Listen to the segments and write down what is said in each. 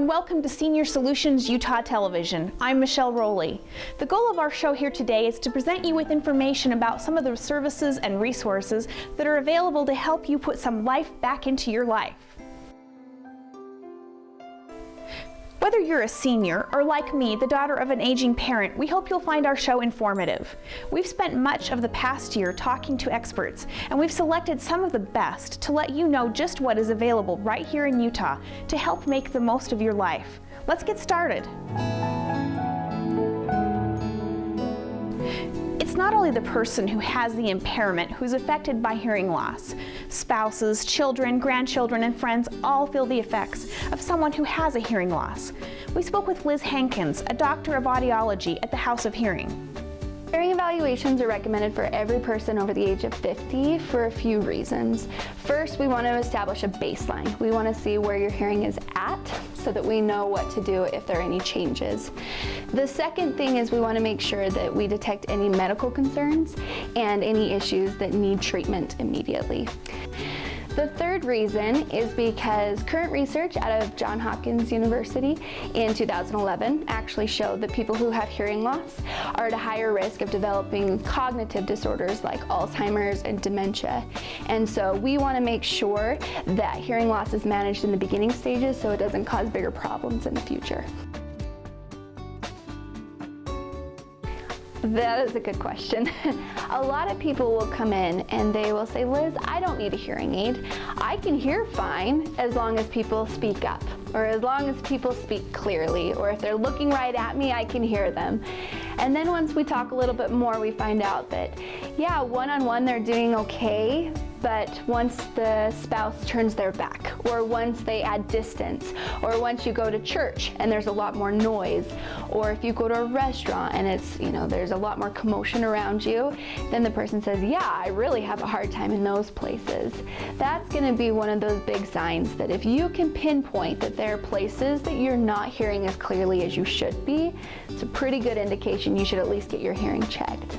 and welcome to Senior Solutions Utah Television. I'm Michelle Rowley. The goal of our show here today is to present you with information about some of the services and resources that are available to help you put some life back into your life. Whether you're a senior or, like me, the daughter of an aging parent, we hope you'll find our show informative. We've spent much of the past year talking to experts, and we've selected some of the best to let you know just what is available right here in Utah to help make the most of your life. Let's get started. It's not only the person who has the impairment who's affected by hearing loss. Spouses, children, grandchildren, and friends all feel the effects of someone who has a hearing loss. We spoke with Liz Hankins, a doctor of audiology at the House of Hearing. Hearing evaluations are recommended for every person over the age of 50 for a few reasons. First, we want to establish a baseline. We want to see where your hearing is at so that we know what to do if there are any changes. The second thing is we want to make sure that we detect any medical concerns and any issues that need treatment immediately. The third reason is because current research out of Johns Hopkins University in 2011 actually showed that people who have hearing loss are at a higher risk of developing cognitive disorders like Alzheimer's and dementia. And so we want to make sure that hearing loss is managed in the beginning stages so it doesn't cause bigger problems in the future. That is a good question. A lot of people will come in and they will say, Liz, I don't need a hearing aid. I can hear fine as long as people speak up, or as long as people speak clearly, or if they're looking right at me, I can hear them. And then once we talk a little bit more, we find out that, yeah, one-on-one they're doing okay, but once the spouse turns their back, or once they add distance, or once you go to church and there's a lot more noise, or if you go to a restaurant and it's, there's a lot more commotion around you, then the person says, yeah, I really have a hard time in those places. That's gonna be one of those big signs that if you can pinpoint that there are places that you're not hearing as clearly as you should be, it's a pretty good indication you should at least get your hearing checked.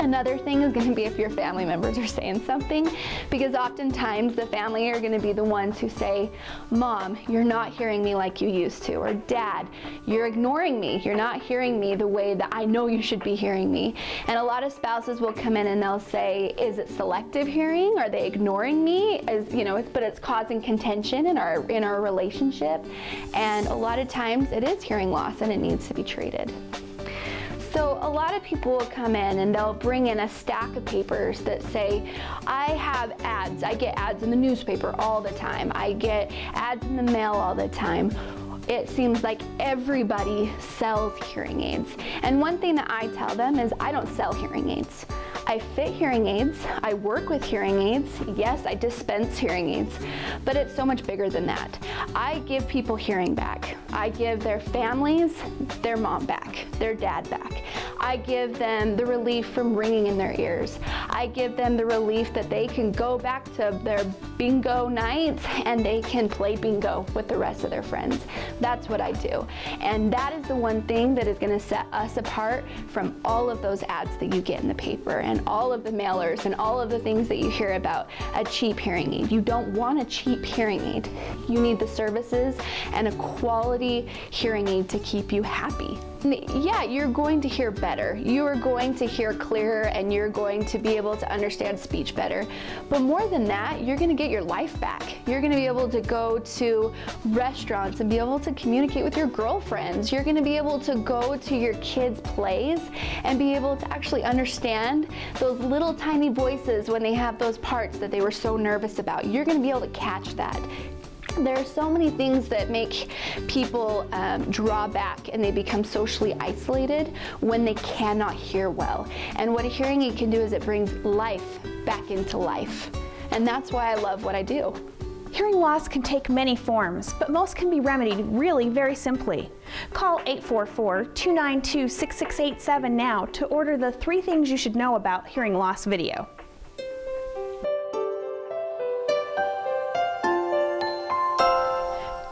Another thing is going to be if your family members are saying something, because oftentimes the family are going to be the ones who say, Mom, you're not hearing me like you used to, or Dad, you're ignoring me, you're not hearing me the way that I know you should be hearing me. And a lot of spouses will come in and they'll say, is it selective hearing? Are they ignoring me? But it's causing contention in our relationship. And a lot of times it is hearing loss and it needs to be treated. So a lot of people will come in and they'll bring in a stack of papers that say, I have ads. I get ads in the newspaper all the time. I get ads in the mail all the time. It seems like everybody sells hearing aids. And one thing that I tell them is I don't sell hearing aids. I fit hearing aids, I work with hearing aids, yes, I dispense hearing aids, but it's so much bigger than that. I give people hearing back. I give their families their mom back, their dad back. I give them the relief from ringing in their ears. I give them the relief that they can go back to their bingo nights and they can play bingo with the rest of their friends. That's what I do. And that is the one thing that is going to set us apart from all of those ads that you get in the paper and all of the mailers and all of the things that you hear about a cheap hearing aid. You don't want a cheap hearing aid. You need the services and a quality hearing aid to keep you happy. Yeah, you're going to hear better. You are going to hear clearer and you're going to be able to understand speech better. But more than that, you're going to get your life back. You're going to be able to go to restaurants and be able to communicate with your girlfriends. You're going to be able to go to your kids' plays and be able to actually understand those little tiny voices when they have those parts that they were so nervous about. You're going to be able to catch that. There are so many things that make people draw back and they become socially isolated when they cannot hear well. And what a hearing aid can do is it brings life back into life. And that's why I love what I do. Hearing loss can take many forms, but most can be remedied really very simply. Call 844-292-6687 now to order the 3 things you should know about hearing loss video.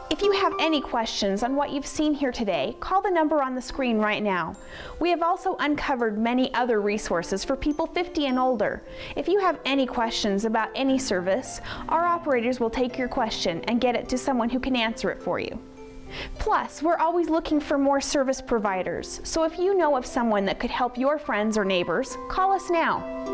If you have any questions on what you've seen here today, call the number on the screen right now. We have also uncovered many other resources for people 50 and older. If you have any questions about any service, our operators will take your question and get it to someone who can answer it for you. Plus, we're always looking for more service providers, so if you know of someone that could help your friends or neighbors, call us now.